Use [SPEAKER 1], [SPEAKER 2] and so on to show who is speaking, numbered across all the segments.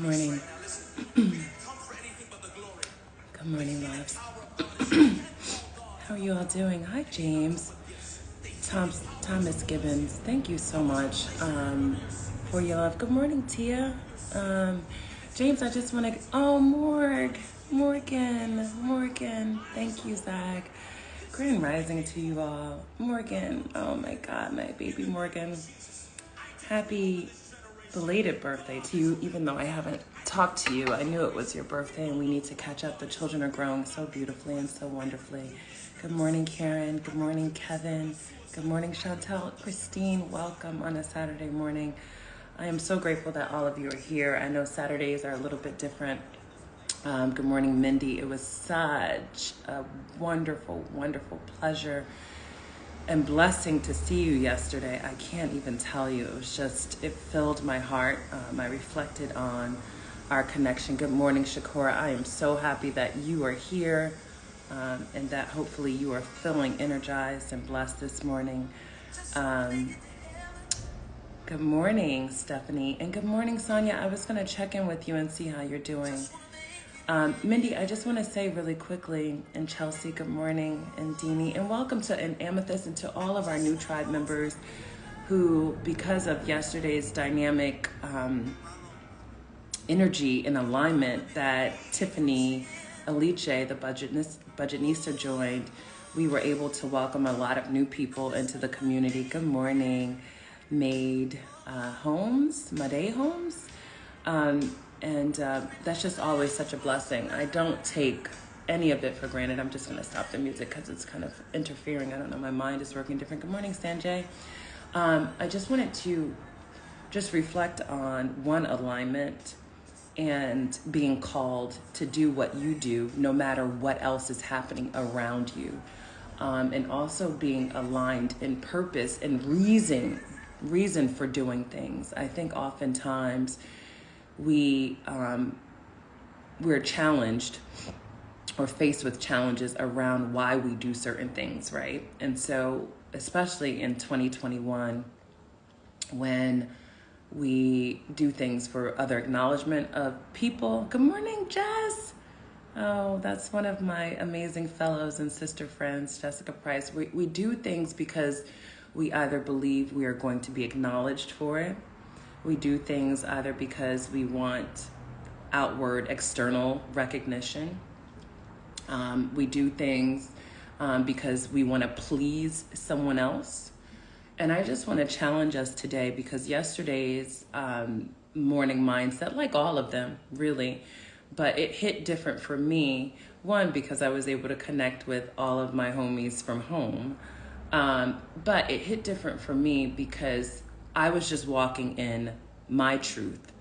[SPEAKER 1] Morning. Good morning, loves. How are you all doing? Hi, James. Thomas Gibbons. Thank you so much for your love. Good morning, Tia. James, I just want to. Oh, Morgan. Thank you, Zach. Grand rising to you all. Morgan. Oh my God, my baby Morgan. Happy belated birthday to you, even though I haven't talked to you. I knew it was your birthday and we need to catch up. The children are growing so beautifully and so wonderfully. Good morning, Karen. Good morning, Kevin. Good morning, Chantel. Christine, welcome on a Saturday morning. I am so grateful that all of you are here. I know Saturdays are a little bit different. Good morning, Mindy. It was such a wonderful, wonderful pleasure and blessing to see you yesterday. I can't even tell you. It was just, it filled my heart. I reflected on our connection. Good morning, Shakora. I am so happy that you are here and that hopefully you are feeling energized and blessed this morning. Good morning, Stephanie. And good morning, Sonia. I was going to check in with you and see how you're doing. Mindy, I just want to say really quickly, and Chelsea, good morning, and Deanie, and welcome to an Amethyst and to all of our new tribe members who, because of yesterday's dynamic energy and alignment that Tiffany Aliche, the budgetnista, joined, we were able to welcome a lot of new people into the community. Good morning, Made Holmes. And that's just always such a blessing. I don't take any of it for granted. I'm just going to stop the music because it's kind of interfering. I don't know. My mind is working different. Good morning, Sanjay. I just wanted to just reflect on one alignment and being called to do what you do, no matter what else is happening around you. And also being aligned in purpose and reason for doing things. I think oftentimes we're challenged or faced with challenges around why we do certain things, right? And so, especially in 2021, when we do things for other acknowledgement of people. Good morning, Jess. Oh, that's one of my amazing fellows and sister friends, Jessica Price. We do things because we either believe we are going to be acknowledged for it. We do things either because we want outward external recognition. We do things because we want to please someone else. And I just want to challenge us today because yesterday's morning mindset, like all of them, really, but it hit different for me. One, because I was able to connect with all of my homies from home. But it hit different for me because I was just walking in my truth.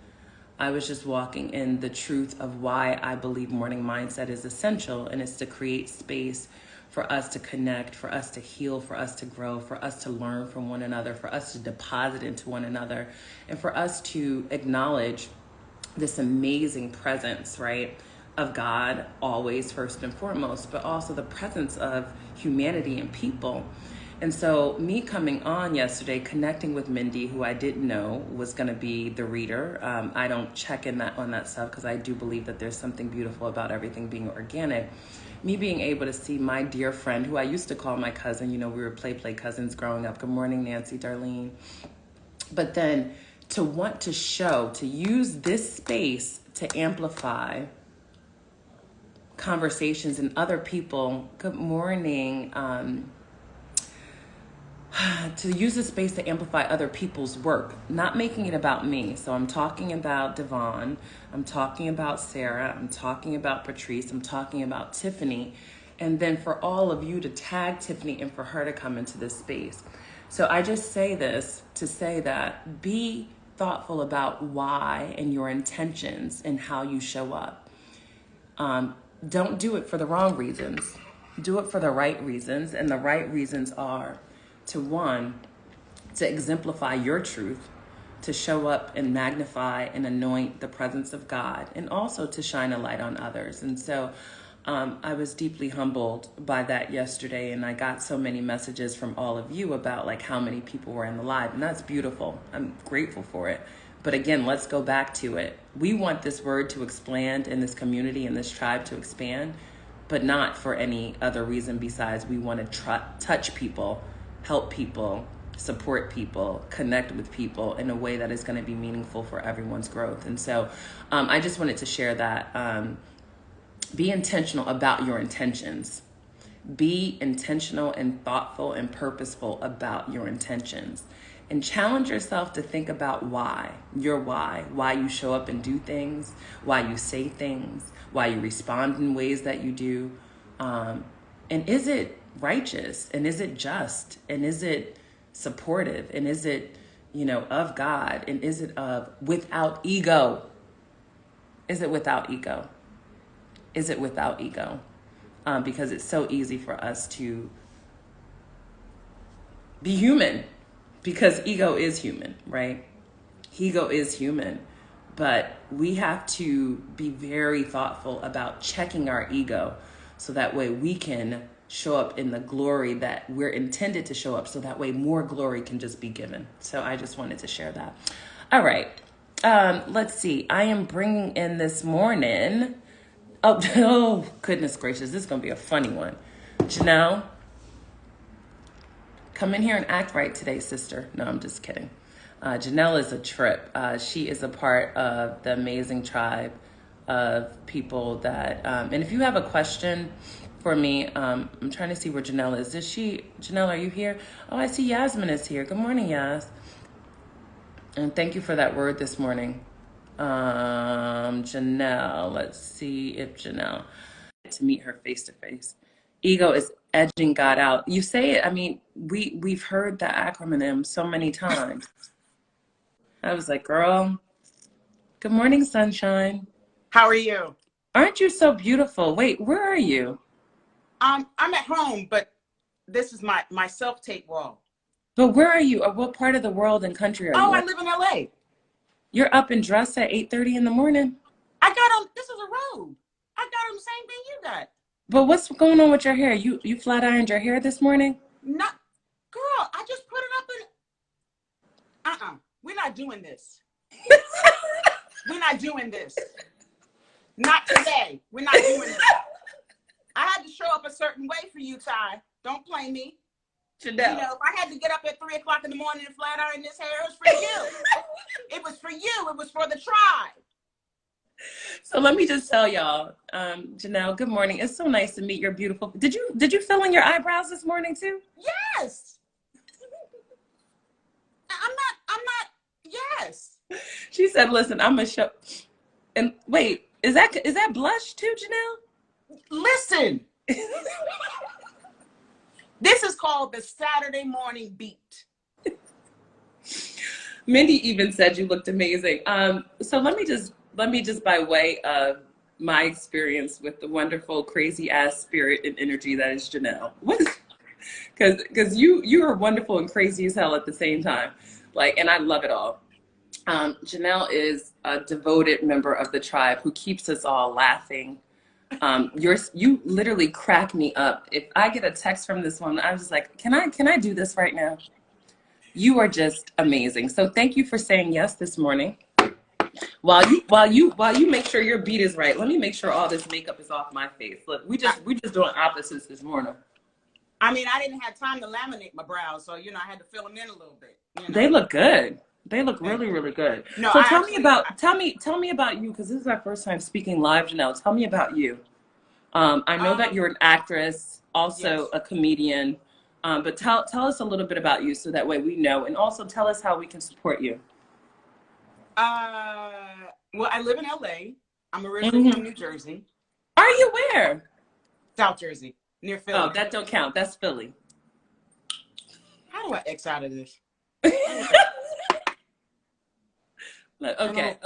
[SPEAKER 1] I was just walking in the truth of why I believe morning mindset is essential, and it's to create space for us to connect, for us to heal, for us to grow, for us to learn from one another, for us to deposit into one another, and for us to acknowledge this amazing presence, right, of God always first and foremost, but also the presence of humanity and people. And so me coming on yesterday, connecting with Mindy, who I didn't know was going to be the reader. I don't check in on that stuff because I do believe that there's something beautiful about everything being organic. Me being able to see my dear friend, who I used to call my cousin, we were play cousins growing up. Good morning, Nancy, Darlene. But then to want to use this space to amplify conversations and other people. Good morning. To use the space to amplify other people's work, not making it about me. So I'm talking about Devon, I'm talking about Sarah, I'm talking about Patrice, I'm talking about Tiffany, and then for all of you to tag Tiffany and for her to come into this space. So I just say this to say that be thoughtful about why and your intentions and how you show up. Don't do it for the wrong reasons. Do it for the right reasons, and the right reasons are to exemplify your truth, to show up and magnify and anoint the presence of God, and also to shine a light on others. And so I was deeply humbled by that yesterday, and I got so many messages from all of you about like how many people were in the live, and that's beautiful. I'm grateful for it. But again, let's go back to it. We want this word to expand in this community and this tribe to expand, but not for any other reason besides we want to touch people, help people, support people, connect with people in a way that is going to be meaningful for everyone's growth. And so I just wanted to share that. Be intentional about your intentions. Be intentional and thoughtful and purposeful about your intentions. And challenge yourself to think about why you show up and do things, why you say things, why you respond in ways that you do. And is it righteous? And is it just? And is it supportive? And is it, of God? And is it without ego? Is it without ego? Is it without ego? Because it's so easy for us to be human, because ego is human, right? Ego is human, but we have to be very thoughtful about checking our ego so that way we can show up in the glory that we're intended to show up, so that way more glory can just be given. So I just wanted to share that. All right. Let's see. I am bringing in this morning. Oh, goodness gracious. This is going to be a funny one. Janelle, come in here and act right today, sister. No, I'm just kidding. Janelle is a trip. She is a part of the amazing tribe of people that, and if you have a question for me, I'm trying to see where Janelle is. Janelle, are you here? Oh, I see Yasmin is here. Good morning, Yas. And thank you for that word this morning. Janelle, let's see if Janelle, to meet her face to face. Ego is edging God out. You say it, I mean, we've heard that acronym so many times. I was like, girl, good morning, sunshine.
[SPEAKER 2] How are you?
[SPEAKER 1] Aren't you so beautiful? Wait, where are you?
[SPEAKER 2] I'm at home, but this is my self-tape wall.
[SPEAKER 1] But where are you? Or what part of the world and country are you?
[SPEAKER 2] Oh, I live in LA.
[SPEAKER 1] You're up and dressed at 8:30 in the morning?
[SPEAKER 2] I got on, this is a robe. I got on the same thing you got.
[SPEAKER 1] But what's going on with your hair? You flat ironed your hair this morning?
[SPEAKER 2] No, girl, I just put it up in, we're not doing this. We're not doing this. Not today. We're not doing this. I had to show up a certain way for you, Ty. Don't play me.
[SPEAKER 1] Janelle.
[SPEAKER 2] If I had to get up at 3 o'clock in the morning and flat iron this hair, it was for you. It was for you. It was for the tribe.
[SPEAKER 1] So let me just tell y'all, Janelle, good morning. It's so nice to meet your beautiful. Did you fill in your eyebrows this morning too?
[SPEAKER 2] Yes. I'm not, yes.
[SPEAKER 1] She said, listen, I'm gonna show. And wait, is that blush too, Janelle?
[SPEAKER 2] Listen. This is called the Saturday morning beat.
[SPEAKER 1] Mindy even said you looked amazing. So let me just by way of my experience with the wonderful, crazy ass spirit and energy that is Janelle. Because you are wonderful and crazy as hell at the same time. And I love it all. Janelle is a devoted member of the tribe who keeps us all laughing. You literally crack me up. If I get a text from this woman, I'm just like, can I do this right now? You are just amazing. So thank you for saying yes this morning. While you make sure your beat is right, let me make sure all this makeup is off my face. Look, we just doing opposites this morning.
[SPEAKER 2] I mean, I didn't have time to laminate my brows, so I had to fill them in a little bit.
[SPEAKER 1] They look good. They look really, really good.
[SPEAKER 2] No,
[SPEAKER 1] so tell me about you, because this is our first time speaking live, Janelle. Tell me about you. I know that you're an actress, also
[SPEAKER 2] yes.
[SPEAKER 1] a comedian, but tell us a little bit about you so that way we know, and also tell us how we can support you.
[SPEAKER 2] Well, I live in LA. I'm originally from New Jersey.
[SPEAKER 1] Are you where?
[SPEAKER 2] South Jersey, near Philly.
[SPEAKER 1] Oh, that don't count. That's Philly.
[SPEAKER 2] How do I X out of this?
[SPEAKER 1] Okay.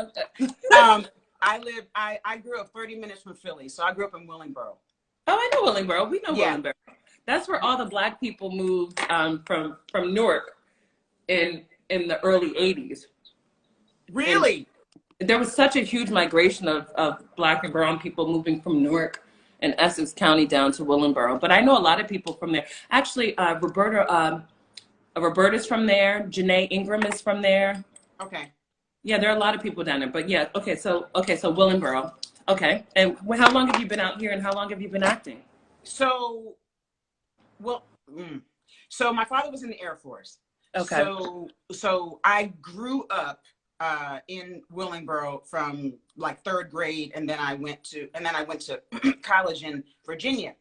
[SPEAKER 2] I grew up 30 minutes from Philly, so I grew up in Willingboro.
[SPEAKER 1] Oh, I know Willingboro. We know Willingboro. That's where all the Black people moved from Newark in the early 80s.
[SPEAKER 2] Really?
[SPEAKER 1] And there was such a huge migration of Black and brown people moving from Newark and Essex County down to Willingboro. But I know a lot of people from there. Actually, Roberta's from there. Janae Ingram is from there.
[SPEAKER 2] Okay.
[SPEAKER 1] Yeah, there are a lot of people down there, but yeah, so Willingboro. Okay. And how long have you been out here and how long have you been acting?
[SPEAKER 2] So, well, so my father was in the Air Force.
[SPEAKER 1] Okay.
[SPEAKER 2] So I grew up in Willingboro from like third grade, and then I went to college in Virginia.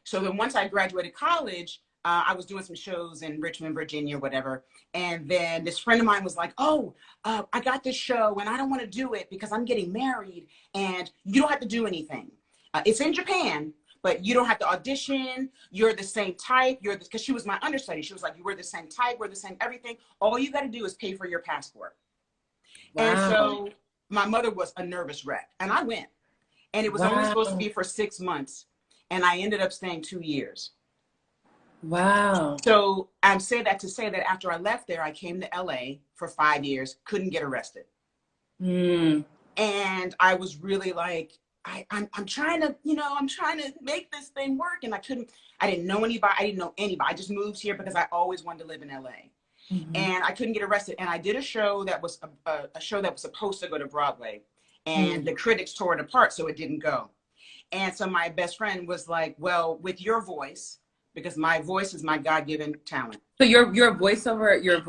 [SPEAKER 2] So then once I graduated college, I was doing some shows in Richmond, Virginia, whatever. And then this friend of mine was like, oh, I got this show and I don't want to do it because I'm getting married and you don't have to do anything. It's in Japan, but you don't have to audition. You're the same type. Because she was my understudy. She was like, we're the same type. We're the same everything. All you got to do is pay for your passport. And
[SPEAKER 1] Wow.
[SPEAKER 2] so my mother was a nervous wreck and I went. And it was only supposed to be for 6 months. And I ended up staying 2 years.
[SPEAKER 1] Wow.
[SPEAKER 2] So I'm saying that to say that after I left there, I came to LA for 5 years, couldn't get arrested.
[SPEAKER 1] Mm.
[SPEAKER 2] And I was really like, I'm trying to, I'm trying to make this thing work. And I didn't know anybody. I didn't know anybody. I just moved here because I always wanted to live in LA. Mm-hmm. And I couldn't get arrested. And I did a show that was a show that was supposed to go to Broadway. And the critics tore it apart, so it didn't go. And so my best friend was like, well, with your voice, because my voice is my God-given talent.
[SPEAKER 1] So you're a voiceover, you do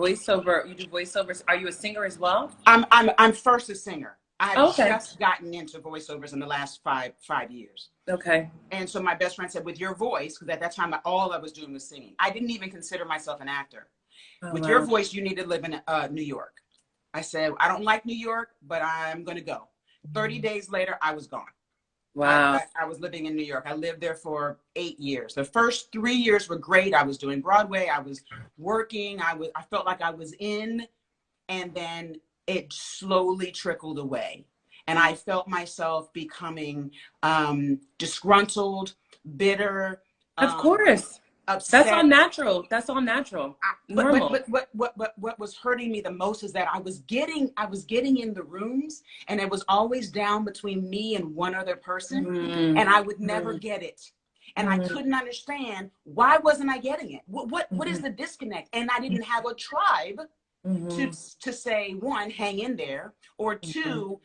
[SPEAKER 1] voiceovers. Are you a singer as well?
[SPEAKER 2] I'm first a singer. I've
[SPEAKER 1] Okay.
[SPEAKER 2] just gotten into voiceovers in the last five years.
[SPEAKER 1] Okay.
[SPEAKER 2] And so my best friend said, with your voice, because at that time, all I was doing was singing. I didn't even consider myself an actor. With your voice, you need to live in New York. I said, I don't like New York, but I'm going to go. 30 days later, I was gone.
[SPEAKER 1] Wow.
[SPEAKER 2] I was living in New York. I lived there for 8 years. The first 3 years were great. I was doing Broadway. I was working. I felt like I was in, and then it slowly trickled away. And I felt myself becoming disgruntled, bitter.
[SPEAKER 1] Of course.
[SPEAKER 2] Upset.
[SPEAKER 1] That's all natural. That's all natural. Normal.
[SPEAKER 2] But what was hurting me the most is that I was getting in the rooms and it was always down between me and one other person, and I would never get it. And I couldn't understand, why wasn't I getting it? What is the disconnect? And I didn't have a tribe to say, one, hang in there, or two,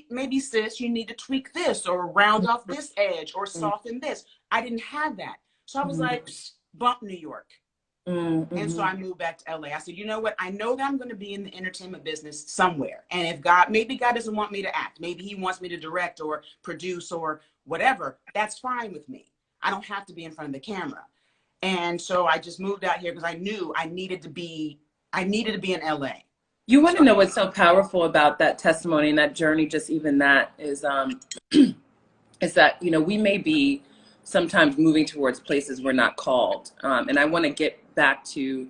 [SPEAKER 2] maybe sis, you need to tweak this or round off this edge or soften this. I didn't have that. So I was like, bump New York. And so I moved back to LA. I said, you know what? I know that I'm going to be in the entertainment business somewhere. And if maybe God doesn't want me to act. Maybe he wants me to direct or produce or whatever. That's fine with me. I don't have to be in front of the camera. And so I just moved out here because I knew I needed to be in LA.
[SPEAKER 1] You want to know what's so powerful about that testimony and that journey, just even that is that, we may be sometimes moving towards places we're not called. And I want to get back to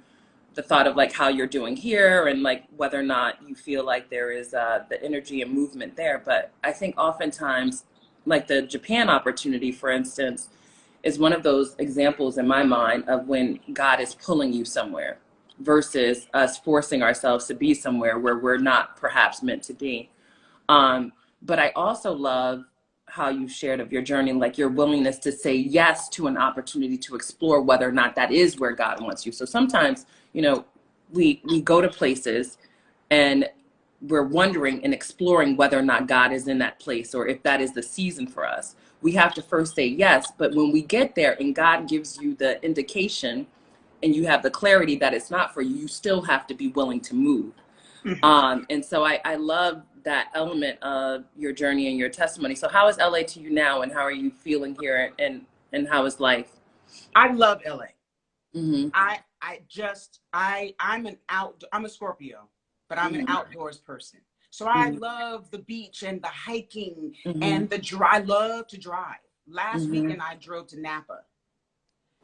[SPEAKER 1] the thought of like how you're doing here and like whether or not you feel like there is the energy and movement there. But I think oftentimes like the Japan opportunity, for instance, is one of those examples in my mind of when God is pulling you somewhere versus us forcing ourselves to be somewhere where we're not perhaps meant to be. But I also love how you shared of your journey, like your willingness to say yes to an opportunity to explore whether or not that is where God wants you. So sometimes, we go to places and we're wondering and exploring whether or not God is in that place or if that is the season for us. We have to first say yes. But when we get there and God gives you the indication and you have the clarity that it's not for you, you still have to be willing to move. And so I love that element of your journey and your testimony. So how is LA to you now, and how are you feeling here, and how is life?
[SPEAKER 2] I love LA. I'm a Scorpio, but I'm an outdoors person. So I love the beach and the hiking and I love to drive. Last weekend I drove to Napa.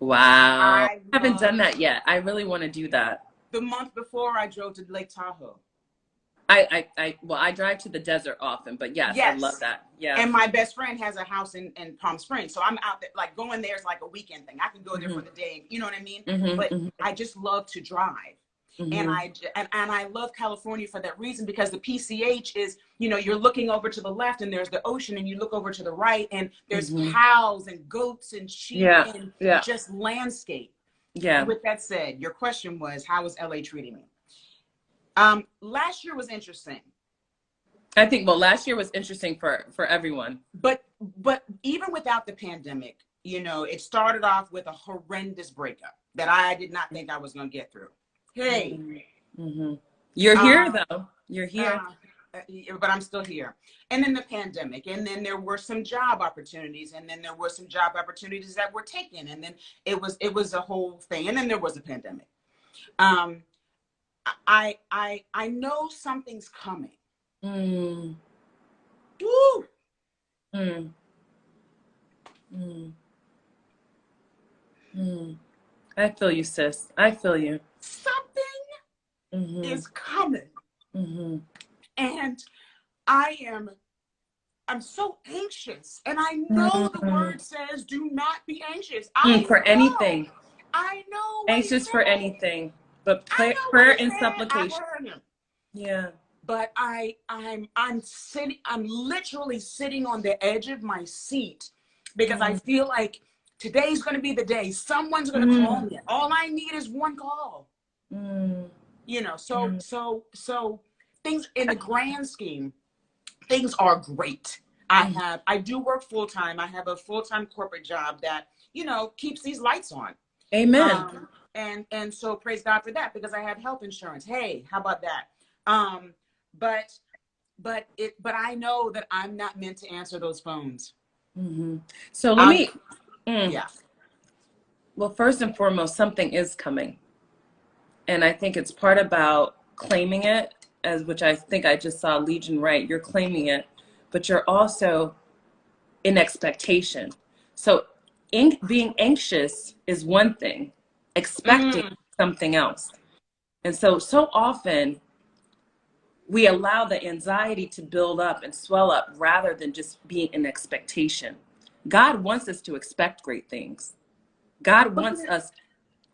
[SPEAKER 1] Wow. I haven't done that yet. I really want to do that.
[SPEAKER 2] The month before I drove to Lake Tahoe.
[SPEAKER 1] I drive to the desert often, but yes, I love that. Yeah.
[SPEAKER 2] And my best friend has a house in Palm Springs. So I'm out there, like going there is like a weekend thing. I can go there for the day, you know what I mean? But I just love to drive. And I love California for that reason, because the PCH is, you're looking over to the left and there's the ocean, and you look over to the right and there's cows and goats and sheep and just landscape. Yeah. With that said, your question was, how is LA treating me? Last year was interesting.
[SPEAKER 1] I think, well, last year was interesting for everyone.
[SPEAKER 2] But even without the pandemic, you know, it started off with a horrendous breakup that I did not think I was going to get through. Hey,
[SPEAKER 1] Mm-hmm. You're here though. You're here.
[SPEAKER 2] But I'm still here. And then the pandemic, and then there were some job opportunities, and then there were some job opportunities that were taken, and then it was a whole thing, and then there was a pandemic. I know something's coming.
[SPEAKER 1] Mm.
[SPEAKER 2] Woo!
[SPEAKER 1] Mm. Mm. Mm. I feel you, sis. I feel you.
[SPEAKER 2] Something is coming.
[SPEAKER 1] Mm-hmm.
[SPEAKER 2] And I'm so anxious. And I know the word says do not be anxious.
[SPEAKER 1] For anything.
[SPEAKER 2] I know.
[SPEAKER 1] Anxious for anything. But prayer and supplication. Yeah.
[SPEAKER 2] But I'm literally sitting on the edge of my seat because I feel like today's going to be the day. Someone's going to call me. All I need is one call. You know, so things in the grand scheme, things are great. I do work full time. I have a full-time corporate job that, you know, keeps these lights on.
[SPEAKER 1] Amen.
[SPEAKER 2] And so praise God for that because I have health insurance. Hey, how about that? But I know that I'm not meant to answer those phones.
[SPEAKER 1] So let me,
[SPEAKER 2] yeah.
[SPEAKER 1] Well, first and foremost, something is coming. And I think it's part about claiming it, as which I think I just saw Legion right. You're claiming it, but you're also in expectation. So being anxious is one thing, expecting something else. And so often we allow the anxiety to build up and swell up rather than just being in expectation. God wants us to expect great things. God wants us.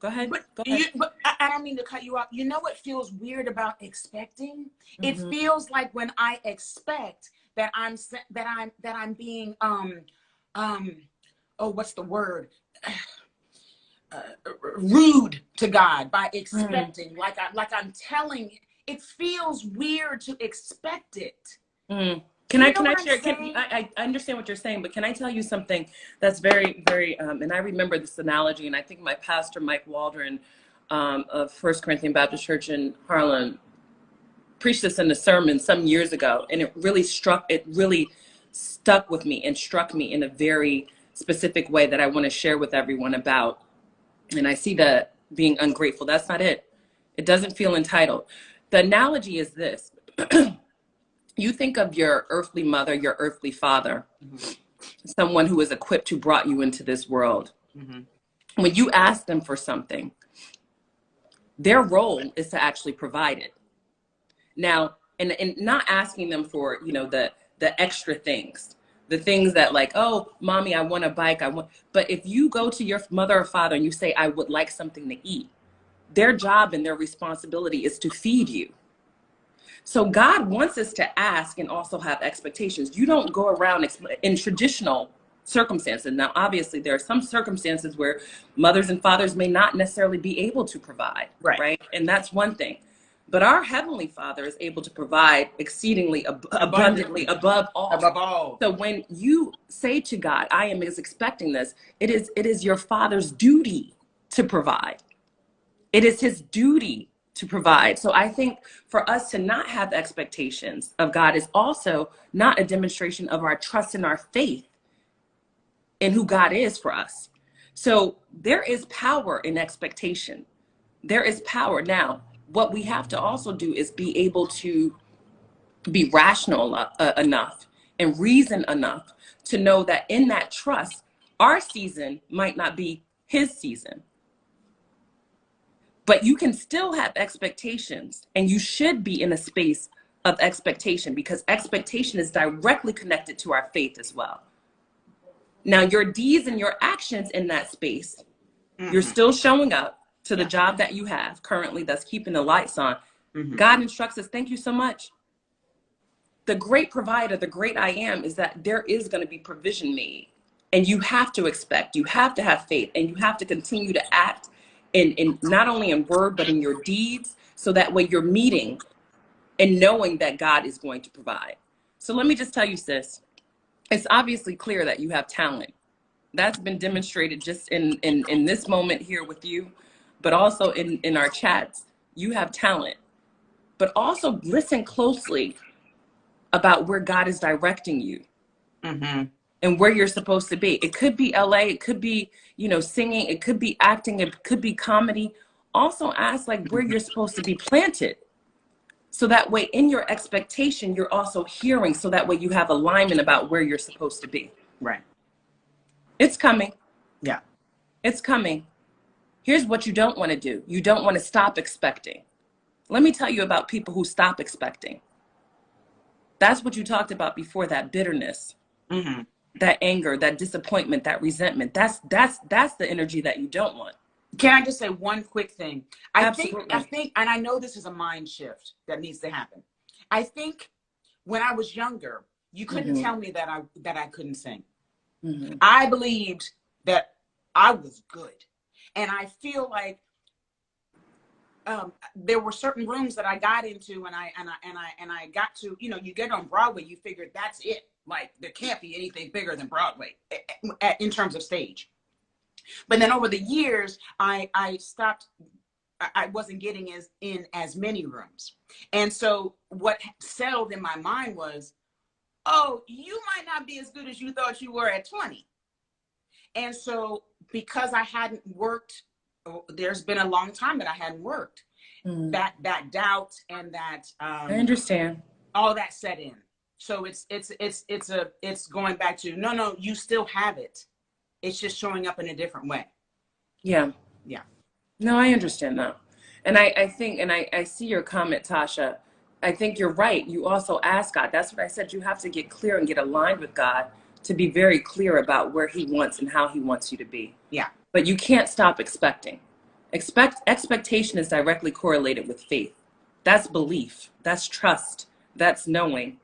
[SPEAKER 1] Go ahead. Go ahead.
[SPEAKER 2] But I don't mean to cut you off. You know what feels weird about expecting? It feels like when I expect that I'm being what's the word? Rude to God by expecting, like I'm telling. It feels weird to expect it.
[SPEAKER 1] Can I share? I understand what you're saying, but can I tell you something that's very, very, and I remember this analogy, and I think my pastor, Mike Waldron, of First Corinthian Baptist Church in Harlem, preached this in a sermon some years ago, and it really stuck with me and struck me in a very specific way that I want to share with everyone about. And I see that being ungrateful. That's not it. It doesn't feel entitled. The analogy is this. You think of your earthly mother, your earthly father, someone who is equipped, who brought you into this world. When you ask them for something, their role is to actually provide it. Now, and not asking them for, you know, the extra things, the things that like, oh, mommy, I want a bike. But if you go to your mother or father and you say, I would like something to eat, their job and their responsibility is to feed you. So God wants us to ask and also have expectations. You don't go around in traditional circumstances. Now, obviously, there are some circumstances where mothers and fathers may not necessarily be able to provide, right? And that's one thing. But our Heavenly Father is able to provide exceedingly abundantly above all. So when you say to God, I am expecting this, it is your Father's duty to provide. It is his duty to provide. So I think for us to not have expectations of God is also not a demonstration of our trust and our faith in who God is for us. So there is power in expectation. There is power. Now, what we have to also do is be able to be rational enough and reason enough to know that in that trust, our season might not be his season. But you can still have expectations, and you should be in a space of expectation because expectation is directly connected to our faith as well. Now, your deeds and your actions in that space, you're still showing up to the job that you have currently that's keeping the lights on. God instructs us, thank you so much. The great provider, the great I am, is that there is going to be provision made. And you have to expect, you have to have faith, and you have to continue to act in not only in word, but in your deeds. So that way you're meeting and knowing that God is going to provide. So let me just tell you, sis, it's obviously clear that you have talent. That's been demonstrated just in this moment here with you, but also in our chats. You have talent, but also listen closely about where God is directing you.
[SPEAKER 2] Mm-hmm.
[SPEAKER 1] And where you're supposed to be. It could be LA, it could be, singing, it could be acting, it could be comedy. Also ask like where you're supposed to be planted. So that way in your expectation, you're also hearing, so that way you have alignment about where you're supposed to be.
[SPEAKER 2] Right.
[SPEAKER 1] It's coming.
[SPEAKER 2] Yeah.
[SPEAKER 1] It's coming. Here's what you don't want to do. You don't want to stop expecting. Let me tell you about people who stop expecting. That's what you talked about before, that bitterness.
[SPEAKER 2] Mm-hmm.
[SPEAKER 1] That anger, that disappointment, that resentment. That's the energy that you don't want.
[SPEAKER 2] Can I just say one quick thing? I
[SPEAKER 1] Absolutely.
[SPEAKER 2] think, and I know this is a mind shift that needs to happen. I think when I was younger, you couldn't tell me that I couldn't sing. Mm-hmm. I believed that I was good, and I feel like there were certain rooms that I got into, and I got to, you get on Broadway, you figure that's it. Like there can't be anything bigger than Broadway in terms of stage. But then over the years, I stopped. I wasn't getting in as many rooms, and so what settled in my mind was, oh, you might not be as good as you thought you were at 20. And so because I hadn't worked, there's been a long time that I hadn't worked. That doubt and that
[SPEAKER 1] I understand,
[SPEAKER 2] all that set in. So it's going back to no, you still have it. It's just showing up in a different way.
[SPEAKER 1] Yeah. No, I understand that. And I think, and I see your comment, Tasha. I think you're right. You also ask God. That's what I said. You have to get clear and get aligned with God to be very clear about where he wants and how he wants you to be.
[SPEAKER 2] Yeah.
[SPEAKER 1] But you can't stop expecting. Expectation is directly correlated with faith. That's belief. That's trust. That's knowing.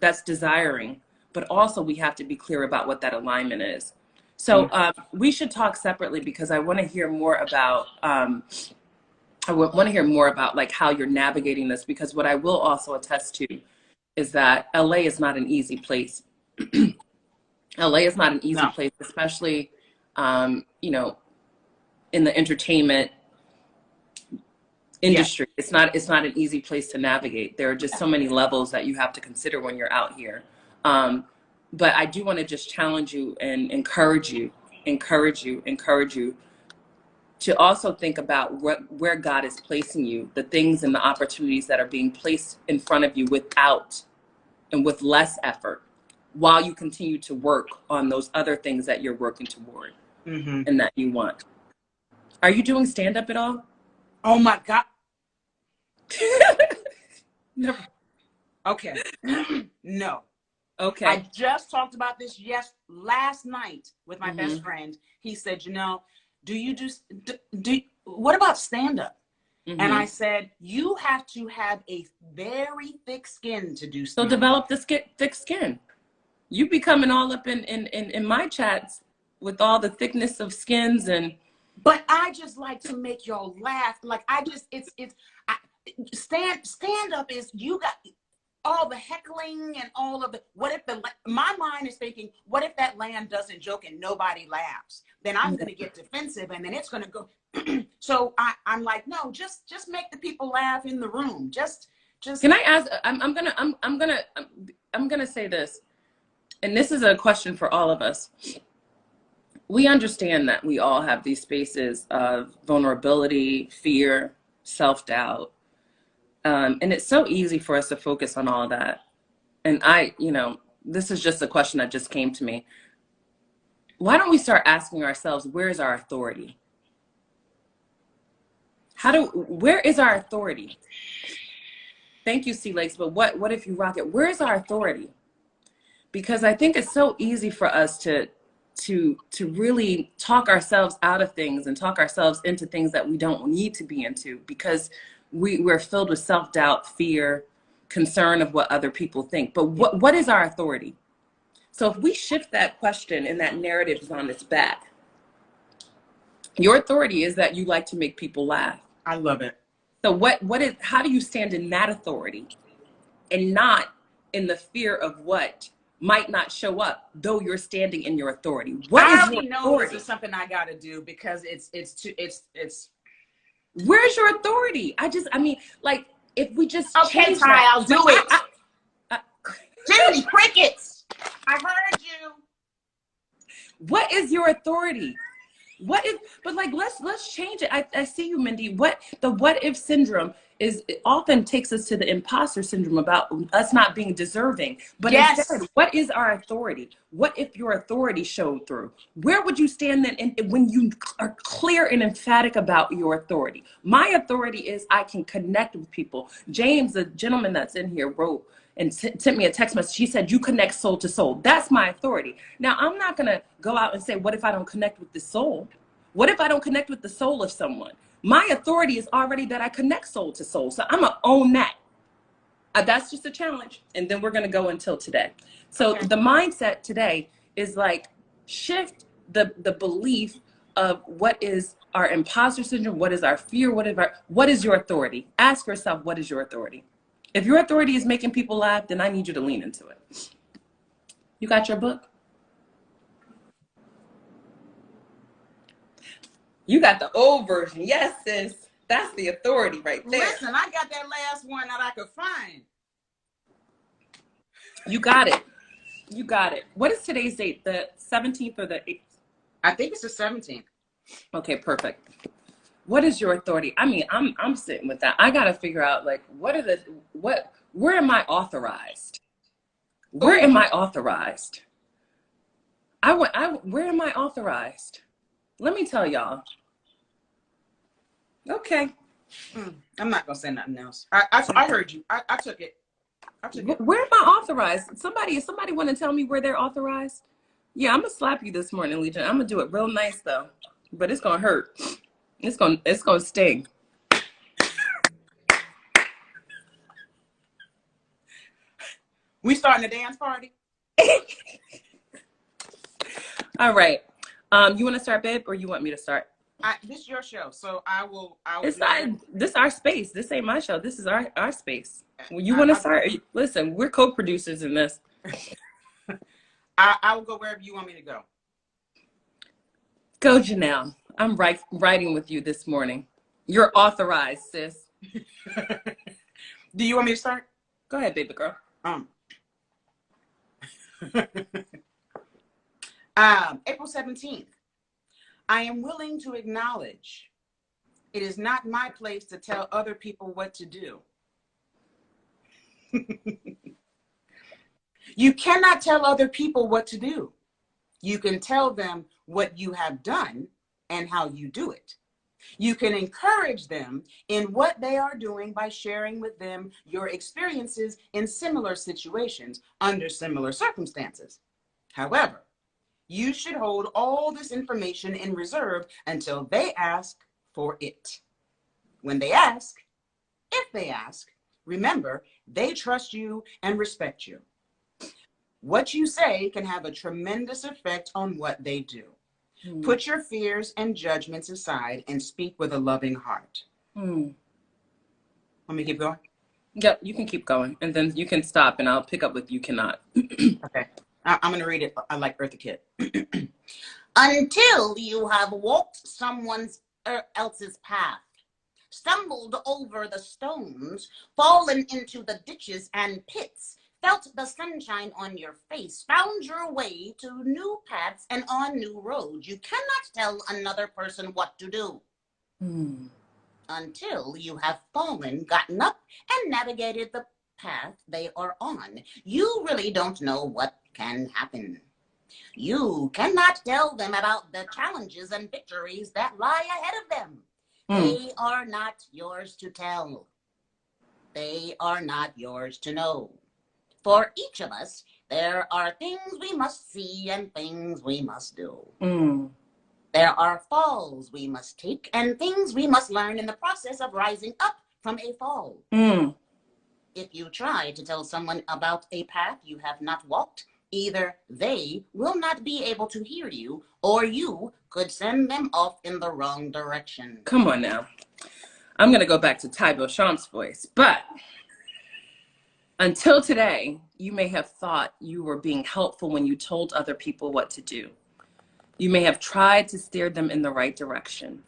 [SPEAKER 1] That's desiring. But also we have to be clear about what that alignment is. So we should talk separately, because I want to hear more about like how you're navigating this, because what I will also attest to is that LA is not an easy place. LA is not an easy place, especially in the entertainment industry. Yeah. It's not an easy place to navigate. There are just so many levels that you have to consider when you're out here. But I do want to just challenge you and encourage you to also think about where God is placing you, the things and the opportunities that are being placed in front of you without and with less effort, while you continue to work on those other things that you're working toward and that you want. Are you doing stand-up at all?
[SPEAKER 2] Oh my God.
[SPEAKER 1] Never.
[SPEAKER 2] Okay. No.
[SPEAKER 1] Okay.
[SPEAKER 2] I just talked about this last night with my best friend. He said, do you do what about stand-up? And I said, you have to have a very thick skin to do stand-up.
[SPEAKER 1] So develop the thick skin. You be coming all up in my chats with all the thickness of skins and.
[SPEAKER 2] But I just like to make y'all laugh. Like stand up is, you got all the heckling and all of the, my mind is thinking, what if that land doesn't joke and nobody laughs? Then I'm going to get defensive and then it's going to go. So I'm like, no, just make the people laugh in the room. Just.
[SPEAKER 1] Can I ask, I'm gonna say this, and this is a question for all of us. We understand that we all have these spaces of vulnerability, fear, self-doubt. And it's so easy for us to focus on all of that. And this is just a question that just came to me. Why don't we start asking ourselves, where is our authority? Where is our authority? Thank you, Sea Lakes, but what if you rock it? Where is our authority? Because I think it's so easy for us to really talk ourselves out of things and talk ourselves into things that we don't need to be into, because we're filled with self-doubt, fear, concern of what other people think. But what is our authority? So if we shift that question and that narrative is on its back, your authority is that you like to make people laugh.
[SPEAKER 2] I love it.
[SPEAKER 1] So how do you stand in that authority? and not in the fear of what might not show up, though you're standing in your authority. What
[SPEAKER 2] I
[SPEAKER 1] is your
[SPEAKER 2] already know
[SPEAKER 1] authority?
[SPEAKER 2] this is something I got to do because it's
[SPEAKER 1] Where's your authority? I mean, like, if we just
[SPEAKER 2] okay,
[SPEAKER 1] change
[SPEAKER 2] Ty,
[SPEAKER 1] that.
[SPEAKER 2] I'll do it. Jiminy crickets. I heard you.
[SPEAKER 1] What is your authority? What if, but like, let's change it. I see you, Mindy. What if syndrome is, it often takes us to the imposter syndrome about us not being deserving. But
[SPEAKER 2] Yes.
[SPEAKER 1] instead, what is our authority? What if your authority showed through? Where would you stand then when you are clear and emphatic about your authority? My authority is I can connect with people. James, the gentleman that's in here, wrote and sent me a text message. He said, you connect soul to soul. That's my authority. Now, I'm not going to go out and say, what if I don't connect with the soul? What if I don't connect with the soul of someone? My authority is already that I connect soul to soul. So I'm going to own that. That's just a challenge. And then we're going to go until today. So
[SPEAKER 2] Okay.
[SPEAKER 1] the mindset today is like shift the belief of what is our imposter syndrome, what is our fear, what is your authority? Ask yourself, what is your authority? If your authority is making people laugh, then I need you to lean into it. You got your book? You got the old version. Yes, sis. That's the authority right there.
[SPEAKER 2] Listen, I got that last one that I could find.
[SPEAKER 1] You got it. You got it. What is today's date? The 17th or the 8th?
[SPEAKER 2] I think it's the 17th.
[SPEAKER 1] Okay, perfect. What is your authority? I mean, I'm sitting with that. I got to figure out, like, where am I authorized? Where am I authorized? Where am I authorized? Let me tell y'all. Okay.
[SPEAKER 2] I'm not gonna say nothing else. I heard you. I took it.
[SPEAKER 1] Where am I authorized? Somebody want to tell me where they're authorized? Yeah, I'm gonna slap you this morning, Legion. I'm gonna do it real nice though, but it's gonna hurt. It's gonna sting.
[SPEAKER 2] We starting a dance party?
[SPEAKER 1] All right. You want to start, babe, or you want me to start?
[SPEAKER 2] This is your show, so I will.
[SPEAKER 1] This is our space. This ain't my show. This is our space. When you want to start, listen, we're co-producers in this.
[SPEAKER 2] I will go wherever you want me to go.
[SPEAKER 1] Go, Janelle. I'm writing with you this morning. You're authorized, sis.
[SPEAKER 2] Do you want me to start?
[SPEAKER 1] Go ahead, baby girl.
[SPEAKER 2] April 17th. I am willing to acknowledge it is not my place to tell other people what to do. You cannot tell other people what to do. You can tell them what you have done and how you do it. You can encourage them in what they are doing by sharing with them your experiences in similar situations under similar circumstances. However, you should hold all this information in reserve until they ask for it. When they ask, if they ask, remember, they trust you and respect you. What you say can have a tremendous effect on what they do. Put your fears and judgments aside and speak with a loving heart. Want me to keep going?
[SPEAKER 1] Yep, you can keep going. And then you can stop and I'll pick up with you cannot.
[SPEAKER 2] Okay. I'm going to read it. I like Eartha Kitt. Until you have walked someone else's path, stumbled over the stones, fallen into the ditches and pits, felt the sunshine on your face, found your way to new paths and on new roads. You cannot tell another person what to do until you have fallen, gotten up, and navigated the path they are on. You really don't know what can happen. You cannot tell them about the challenges and victories that lie ahead of them. They are not yours to tell. They are not yours to know. For each of us, there are things we must see and things we must do. There are falls we must take and things we must learn in the process of rising up from a fall. If you try to tell someone about a path you have not walked, either they will not be able to hear you or you could send them off in the wrong direction.
[SPEAKER 1] Come on now. I'm going to go back to Ty Beauchamp's voice, but Until today, you may have thought you were being helpful when you told other people what to do. You may have tried to steer them in the right direction,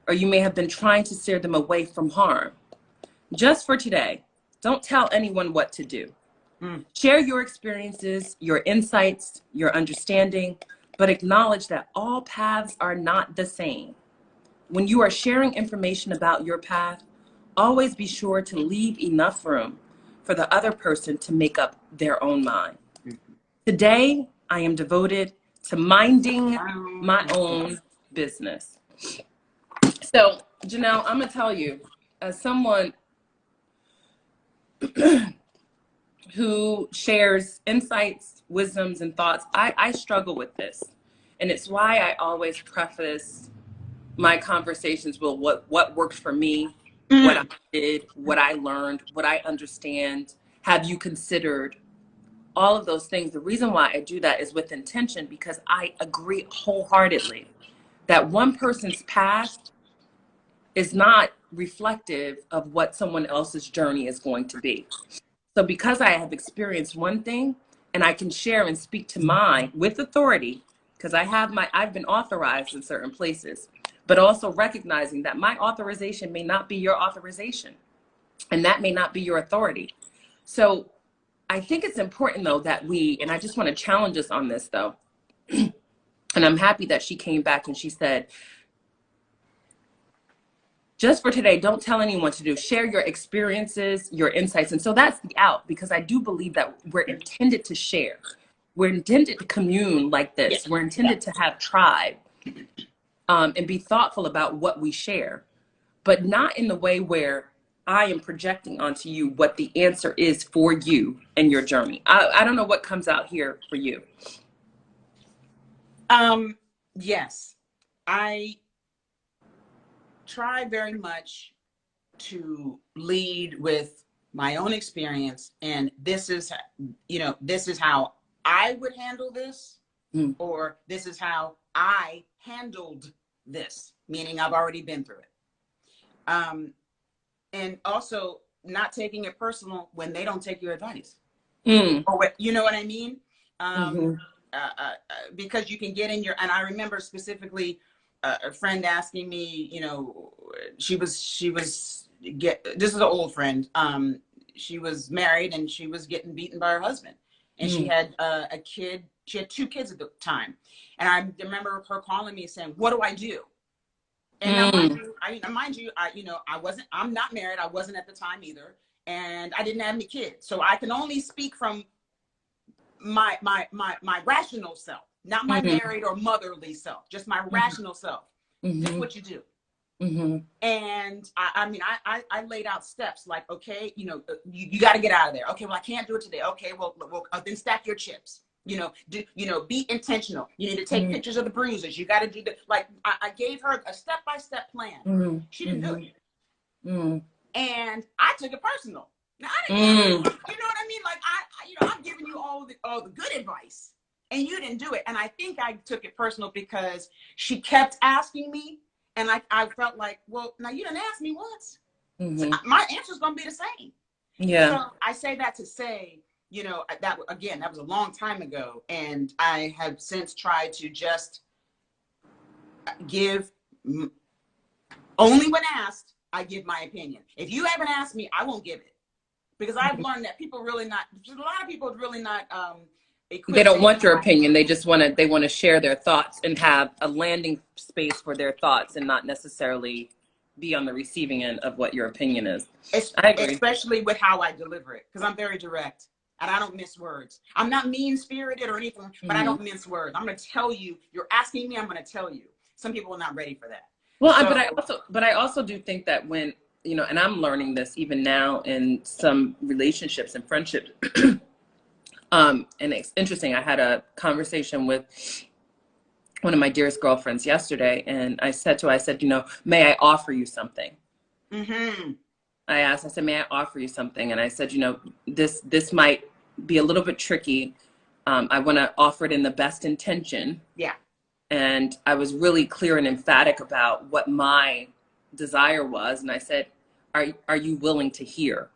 [SPEAKER 1] or you may have been trying to steer them away from harm. Just for today, don't tell anyone what to do. Share your experiences, your insights, your understanding, but acknowledge that all paths are not the same. When you are sharing information about your path, always be sure to leave enough room for the other person to make up their own mind. Today, I am devoted to minding my own business. So, Janelle, I'm going to tell you, as someone who shares insights, wisdoms, and thoughts, I struggle with this. And it's why I always preface my conversations with what worked for me, what I did, what I learned, what I understand. Have you considered all of those things? The reason why I do that is with intention, because I agree wholeheartedly that one person's past is not reflective of what someone else's journey is going to be. So because I have experienced one thing and I can share and speak to mine with authority, because I've been authorized in certain places, but also recognizing that my authorization may not be your authorization, and that may not be your authority. So I think it's important though that and I just want to challenge us on this though, and I'm happy that she came back and she said, just for today, don't tell anyone what to do. Share your experiences, your insights. And so that's the out, because I do believe that we're intended to share. We're intended to commune like this.
[SPEAKER 2] Yeah.
[SPEAKER 1] We're intended to have tribe, and be thoughtful about what we share, but not in the way where I am projecting onto you what the answer is for you and your journey. I don't know what comes out here for you.
[SPEAKER 2] Yes, I try very much to lead with my own experience, and this is how I would handle this, or this is how I handled this, meaning I've already been through it. And also not taking it personal when they don't take your advice. Or you know what I mean? Because you can get in and I remember specifically a friend asking me, this is an old friend. She was married and she was getting beaten by her husband, and she had a kid. She had 2 kids at the time. And I remember her calling me saying, what do I do? And now, I'm not married. I wasn't at the time either. And I didn't have any kids. So I can only speak from my rational self, not my married or motherly self, just my rational self. This is what you do. And I laid out steps like, okay, you got to get out of there. Okay, well, I can't do it today. Okay, well then stack your chips. Be intentional. You need to take pictures of the bruises. You got to do I gave her a step-by-step plan. She didn't do it. And I took it personal. Now I didn't, you know what I mean? Like I'm giving you all the good advice, and you didn't do it. And I think I took it personal because she kept asking me, and I felt like, well, now you didn't ask me once. So my answer's gonna be the same. Yeah. So I say that to say, that was a long time ago, and I have since tried to just give only when asked. I give my opinion. If you haven't asked me, I won't give it, because I've learned that a lot of people really not
[SPEAKER 1] they don't want your opinion. They just want to share their thoughts and have a landing space for their thoughts, and not necessarily be on the receiving end of what your opinion is. I agree.
[SPEAKER 2] Especially with how I deliver it, because I'm very direct and I don't mince words. I'm not mean-spirited or anything, but I don't mince words. I'm going to tell you. You're asking me, I'm going to tell you. Some people are not ready for that.
[SPEAKER 1] Well, but I also do think that when, and I'm learning this even now in some relationships and friendships. And it's interesting. I had a conversation with one of my dearest girlfriends yesterday, and I said to her, may I offer you something? I said, may I offer you something? And I said, this might be a little bit tricky. I want to offer it in the best intention.
[SPEAKER 2] Yeah.
[SPEAKER 1] And I was really clear and emphatic about what my desire was. And I said, are you willing to hear?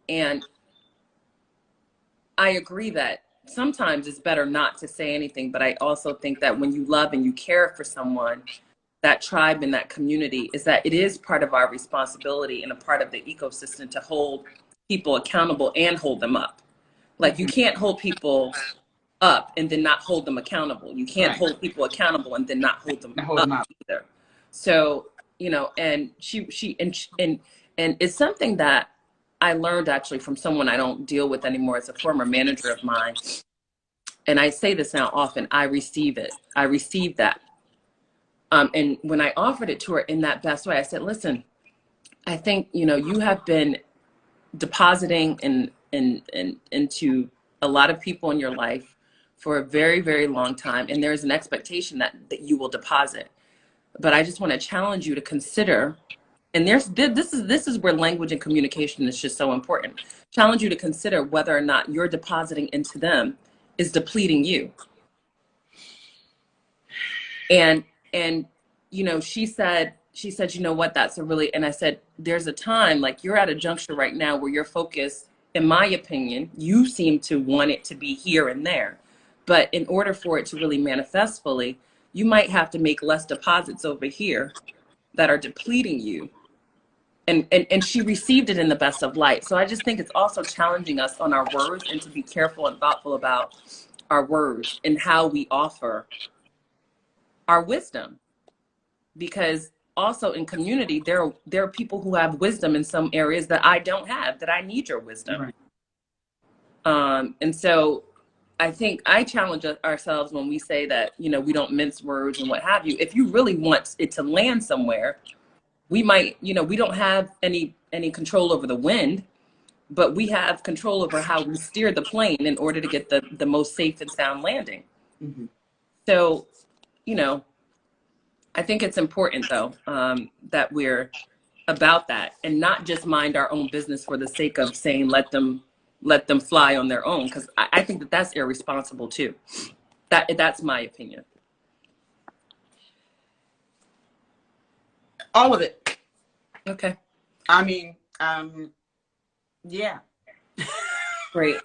[SPEAKER 1] And I agree that sometimes it's better not to say anything, but I also think that when you love and you care for someone, that tribe and that community, is that it is part of our responsibility and a part of the ecosystem to hold people accountable and hold them up. Like, you can't hold people up and then not hold them accountable. You can't hold people accountable and then not hold them up either. So, you know, and and it's something that I learned actually from someone I don't deal with anymore. It's a former manager of mine. And I say this now often, I receive it. I receive that. And when I offered it to her in that best way, I said, listen, I think, you know, you have been depositing into a lot of people in your life for a very, very long time. And there's an expectation that you will deposit. But I just want to challenge you to consider, and this is where language and communication is just so important. Challenge you to consider whether or not you're depositing into them is depleting you. And you know, she said, you know what, that's a really, and I said, there's a time, like, you're at a juncture right now where your focus, in my opinion, you seem to want it to be here and there. But in order for it to really manifest fully, you might have to make less deposits over here that are depleting you. And she received it in the best of light. So I just think it's also challenging us on our words, and to be careful and thoughtful about our words and how we offer our wisdom. Because also in community, there are people who have wisdom in some areas that I don't have, that I need your wisdom. Right. And so I think I challenge ourselves when we say that, you know, we don't mince words and what have you. If you really want it to land somewhere, we might, you know, we don't have any control over the wind, but we have control over how we steer the plane in order to get the most safe and sound landing. Mm-hmm. So, you know, I think it's important, though, that we're about that and not just mind our own business for the sake of saying let them fly on their own, because I think that that's irresponsible too. That's my opinion.
[SPEAKER 2] All of it.
[SPEAKER 1] Okay.
[SPEAKER 2] I mean, yeah.
[SPEAKER 1] Great.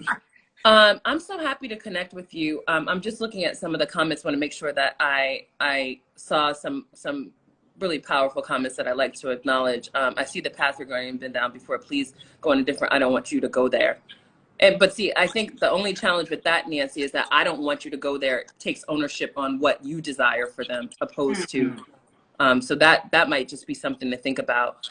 [SPEAKER 1] I'm so happy to connect with you. I'm just looking at some of the comments. Want to make sure that I saw some really powerful comments that I like to acknowledge. I see the path you're going and been down before. Please go in a different. I don't want you to go there. But see, I think the only challenge with that, Nancy, is that I don't want you to go there. It takes ownership on what you desire for them, opposed to. So that might just be something to think about.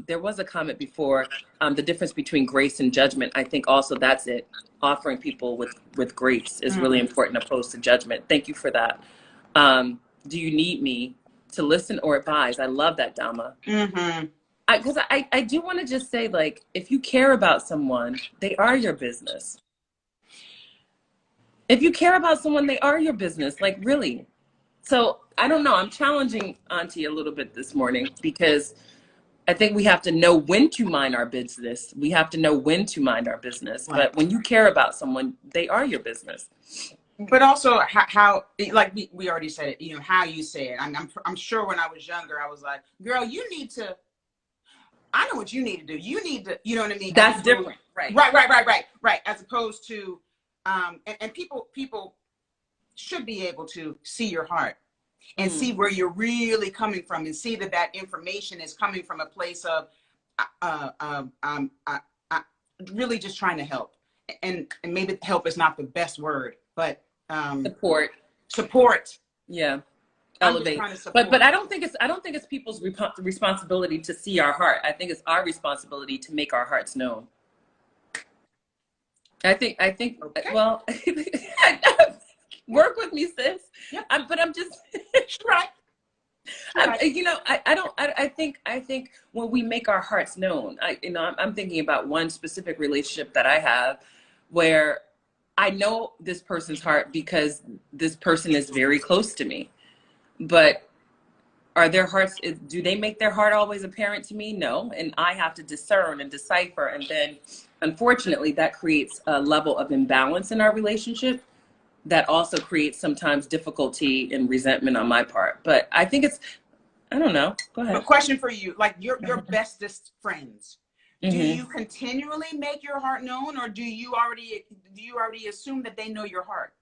[SPEAKER 1] There was a comment before, the difference between grace and judgment. I think also that's it. Offering people with grace is really important, opposed to judgment. Thank you for that. Do you need me to listen or advise? I love that, Dama. Mm-hmm. Because I do want to just say, like, if you care about someone, they are your business. If you care about someone, they are your business. Like, really. So I don't know. I'm challenging Auntie a little bit this morning, because I think we have to know when to mind our business. We have to know when to mind our business. Right. But when you care about someone, they are your business.
[SPEAKER 2] But also how like we already said it, you know, how you say it. I'm sure when I was younger, I was like, girl, you need to, I know what you need to do. You need to, you know what I mean?
[SPEAKER 1] That's different. Right.
[SPEAKER 2] Right. As opposed to, and people should be able to see your heart and see where you're really coming from, and see that information is coming from a place of really just trying to help. And maybe help is not the best word, but support.
[SPEAKER 1] Yeah. Elevate. But I don't think it's people's responsibility to see our heart. I think it's our responsibility to make our hearts known. I think okay. Well, work with me, sis. Yep. But I'm just right. You know, I think when we make our hearts known, I'm thinking about one specific relationship that I have where I know this person's heart because this person is very close to me. But are their hearts, do they make their heart always apparent to me? No. And I have to discern and decipher. And then unfortunately, that creates a level of imbalance in our relationship that also creates sometimes difficulty and resentment on my part. But I think I don't know. Go ahead.
[SPEAKER 2] A question for you, like your bestest friends. Do
[SPEAKER 1] Mm-hmm.
[SPEAKER 2] you continually make your heart known, or do you already assume that they know your heart?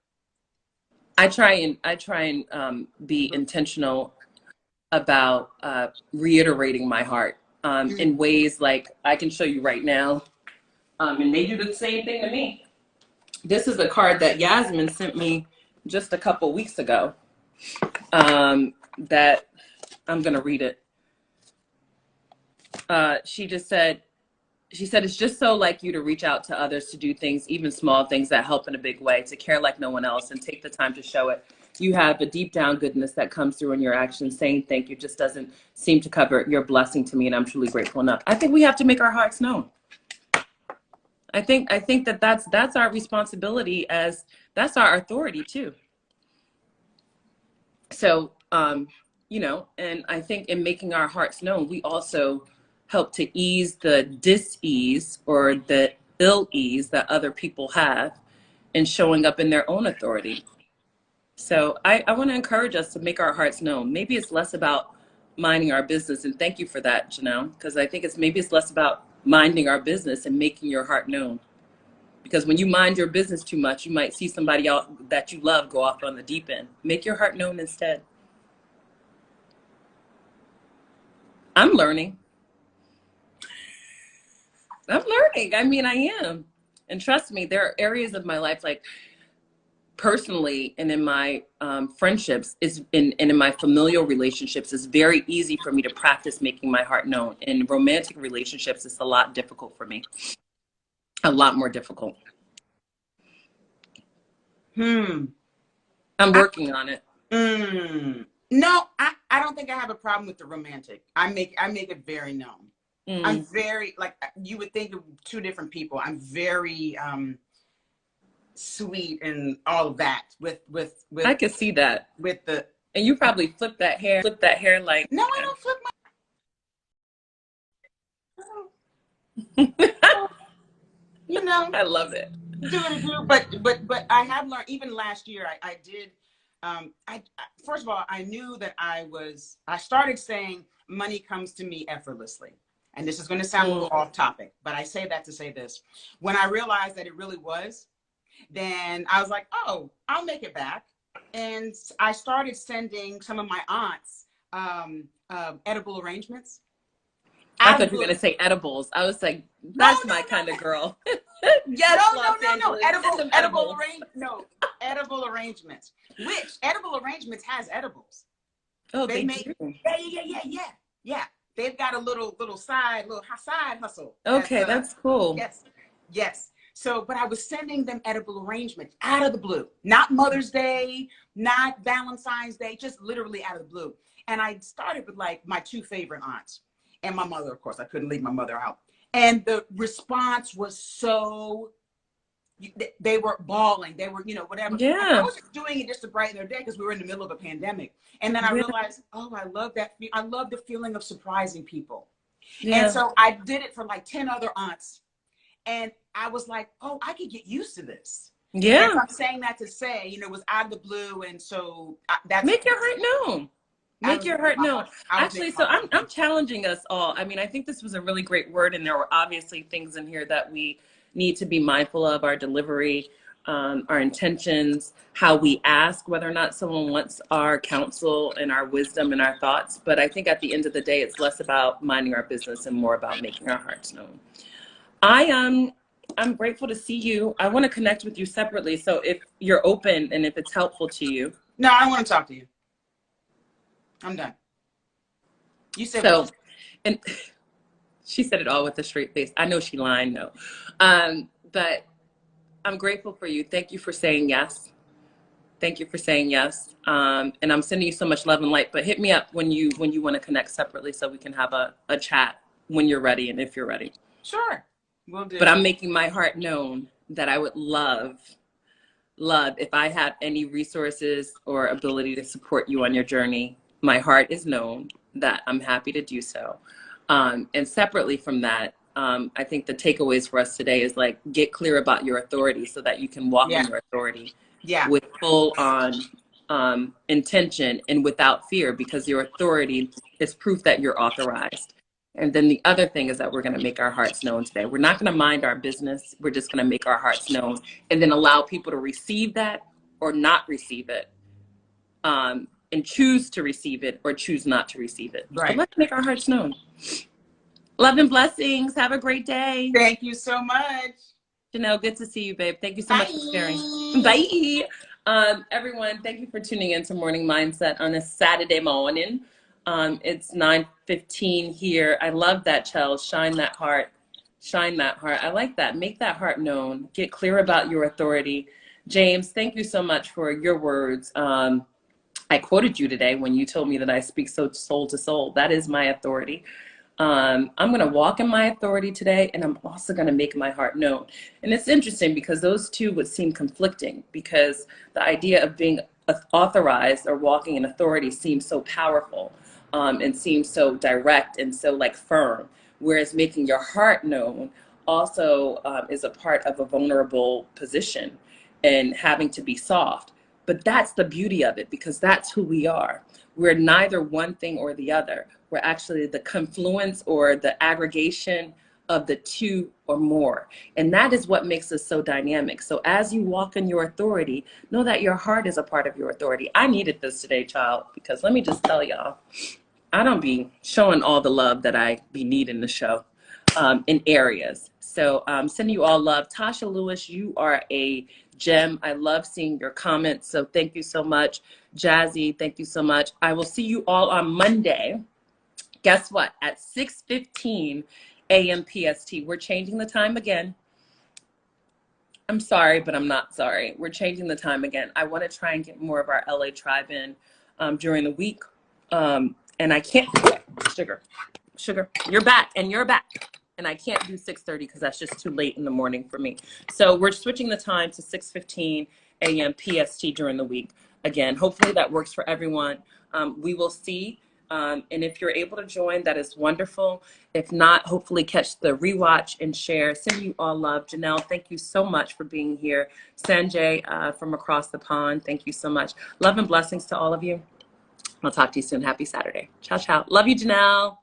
[SPEAKER 1] I try and be intentional about reiterating my heart in ways like I can show you right now, and they do the same thing to me. This is a card that Yasmin sent me just a couple weeks ago. That I'm gonna read it. She just said, she said, it's just so like you to reach out to others, to do things, even small things that help in a big way, to care like no one else and take the time to show it. You have a deep down goodness that comes through in your actions. Saying thank you just doesn't seem to cover it. You're a blessing to me, and I'm truly grateful enough. I think we have to make our hearts known. I think that that's our responsibility, as that's our authority too. So, you know, and I think in making our hearts known, we also help to ease the dis-ease or the ill ease that other people have in showing up in their own authority. So I want to encourage us to make our hearts known. Maybe it's less about minding our business, and thank you for that, Janelle, because I think it's less about minding our business and making your heart known. Because when you mind your business too much, you might see somebody else that you love go off on the deep end. Make your heart known instead. I'm learning. I mean, I am. And trust me, there are areas of my life, like personally and in my friendships and in my familial relationships, it's very easy for me to practice making my heart known. In romantic relationships, it's a lot difficult for me. A lot more difficult. I'm working on it.
[SPEAKER 2] No, I don't think I have a problem with the romantic. I make it very known. I'm very, like, you would think of two different people. I'm very sweet and all of that with
[SPEAKER 1] I could see that
[SPEAKER 2] with the,
[SPEAKER 1] and you probably flip that hair like,
[SPEAKER 2] no, I don't flip my you know,
[SPEAKER 1] I love it.
[SPEAKER 2] But I have learned, even last year I did first of all, I knew that I started saying money comes to me effortlessly. And this is going to sound a little off topic, but I say that to say this. When I realized that it really was, then I was like, oh, I'll make it back. And I started sending some of my aunts edible arrangements.
[SPEAKER 1] I thought you were going to say edibles. I was like, that's my kind of girl.
[SPEAKER 2] Yes, no. Edible arrangements. Which edible arrangements has edibles?
[SPEAKER 1] Oh, they do.
[SPEAKER 2] Yeah. They've got a little side hustle.
[SPEAKER 1] Okay, that's cool.
[SPEAKER 2] Yes. So, but I was sending them edible arrangements out of the blue, not Mother's Day, not Valentine's Day, just literally out of the blue. And I started with like my two favorite aunts and my mother, of course. I couldn't leave my mother out. And the response was so, they were bawling. They were, whatever.
[SPEAKER 1] Yeah.
[SPEAKER 2] I was just doing it just to brighten their day because we were in the middle of a pandemic. And then I realized, oh, I love that. I love the feeling of surprising people. Yeah. And so I did it for like 10 other aunts. And I was like, oh, I could get used to this. Yeah. And I'm saying that to say, it was out of the blue. And so that's.
[SPEAKER 1] Make your heart known. Make your heart known. Actually, so I'm challenging us all. I mean, I think this was a really great word, and there were obviously things in here that we need to be mindful of: our delivery, our intentions, how we ask, whether or not someone wants our counsel and our wisdom and our thoughts. But I think at the end of the day, it's less about minding our business and more about making our hearts known. I'm grateful to see you. I want to connect with you separately. So if you're open and if it's helpful to you.
[SPEAKER 2] No, I want to talk to you. I'm done. You said
[SPEAKER 1] so, and she said it all with a straight face. I know she lying though, but I'm grateful for you. Thank you for saying yes. Thank you for saying yes. And I'm sending you so much love and light. But hit me up when you want to connect separately so we can have a chat when you're ready and if you're ready.
[SPEAKER 2] Sure, will do.
[SPEAKER 1] But I'm making my heart known that I would love if I had any resources or ability to support you on your journey. My heart is known that I'm happy to do so. And separately from that, I think the takeaways for us today is like, get clear about your authority so that you can walk in your authority with full on intention and without fear, because your authority is proof that you're authorized. And then the other thing is that we're going to make our hearts known today. We're not going to mind our business. We're just going to make our hearts known and then allow people to receive that or not receive it, and choose to receive it or choose not to receive it.
[SPEAKER 2] Right.
[SPEAKER 1] But let's make our hearts known. Love and blessings. Have a great day.
[SPEAKER 2] Thank you so much.
[SPEAKER 1] Janelle, good to see you, babe. Thank you so much for sharing. Bye. Everyone, thank you for tuning in to Morning Mindset on a Saturday morning. It's 9:15 here. I love that, Chell. Shine that heart. Shine that heart. I like that. Make that heart known. Get clear about your authority. James, thank you so much for your words. I quoted you today when you told me that I speak so soul to soul. That is my authority. I'm going to walk in my authority today, and I'm also going to make my heart known. And it's interesting because those two would seem conflicting, because the idea of being authorized or walking in authority seems so powerful, and seems so direct and so like firm, whereas making your heart known also is a part of a vulnerable position and having to be soft. But that's the beauty of it, because that's who we are. We're neither one thing or the other. We're actually the confluence or the aggregation of the two or more. And that is what makes us so dynamic. So as you walk in your authority, know that your heart is a part of your authority. I needed this today, child, because let me just tell y'all, I don't be showing all the love that I be needing to show in areas. So sending you all love. Tasha Lewis, you are a gem. I love seeing your comments. So thank you so much. Jazzy, thank you so much. I will see you all on Monday. Guess what? At 6:15 a.m. PST. We're changing the time again. I'm sorry, but I'm not sorry. We're changing the time again. I want to try and get more of our LA tribe in during the week. And I can't, sugar, you're back, and you're back. And I can't do 6:30 because that's just too late in the morning for me. So we're switching the time to 6:15 a.m. PST during the week. Again, hopefully that works for everyone. We will see. And if you're able to join, that is wonderful. If not, hopefully catch the rewatch and share. Send you all love. Janelle, thank you so much for being here. Sanjay from across the pond, thank you so much. Love and blessings to all of you. I'll talk to you soon. Happy Saturday. Ciao, ciao. Love you, Janelle.